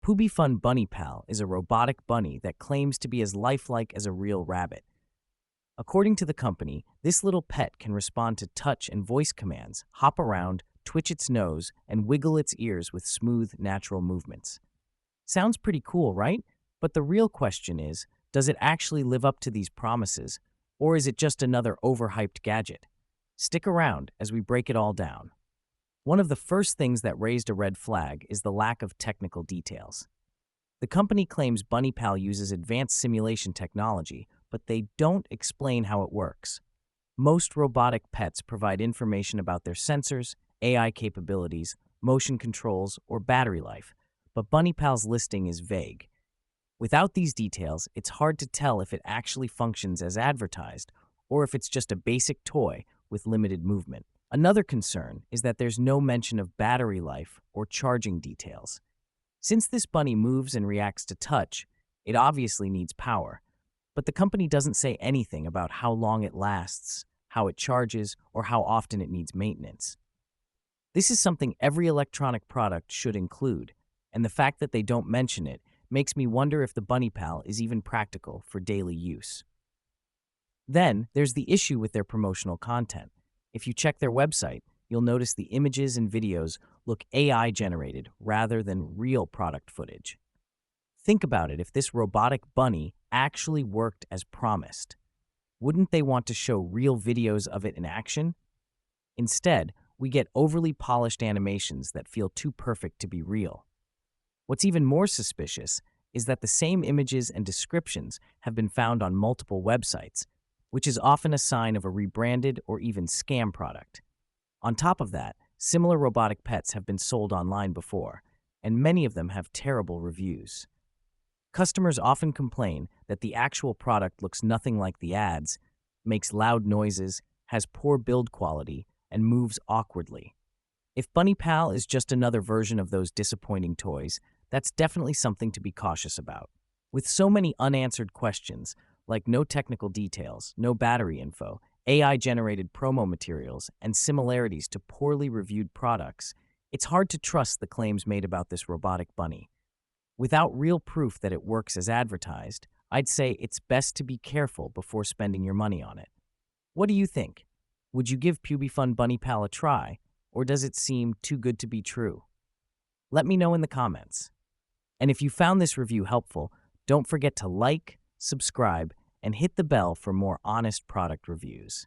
Pubyfun BunnyPal is a robotic bunny that claims to be as lifelike as a real rabbit. According to the company, this little pet can respond to touch and voice commands, hop around, twitch its nose, and wiggle its ears with smooth, natural movements. Sounds pretty cool, right? But the real question is, does it actually live up to these promises, or is it just another overhyped gadget? Stick around as we break it all down. One of the first things that raised a red flag is the lack of technical details. The company claims BunnyPal uses advanced simulation technology, but they don't explain how it works. Most robotic pets provide information about their sensors, AI capabilities, motion controls, or battery life, but BunnyPal's listing is vague. Without these details, it's hard to tell if it actually functions as advertised or if it's just a basic toy with limited movement. Another concern is that there's no mention of battery life or charging details. Since this bunny moves and reacts to touch, it obviously needs power, but the company doesn't say anything about how long it lasts, how it charges, or how often it needs maintenance. This is something every electronic product should include, and the fact that they don't mention it makes me wonder if the BunnyPal is even practical for daily use. Then, there's the issue with their promotional content. If you check their website, you'll notice the images and videos look AI-generated rather than real product footage. Think about it, if this robotic bunny actually worked as promised. Wouldn't they want to show real videos of it in action? Instead, we get overly polished animations that feel too perfect to be real. What's even more suspicious is that the same images and descriptions have been found on multiple websites, which is often a sign of a rebranded or even scam product. On top of that, similar robotic pets have been sold online before, and many of them have terrible reviews. Customers often complain that the actual product looks nothing like the ads, makes loud noises, has poor build quality, and moves awkwardly. If BunnyPal is just another version of those disappointing toys, that's definitely something to be cautious about. With so many unanswered questions, like no technical details, no battery info, AI-generated promo materials, and similarities to poorly reviewed products, it's hard to trust the claims made about this robotic bunny. Without real proof that it works as advertised, I'd say it's best to be careful before spending your money on it. What do you think? Would you give Pubyfun BunnyPal a try, or does it seem too good to be true? Let me know in the comments. And if you found this review helpful, don't forget to like, subscribe, and hit the bell for more honest product reviews.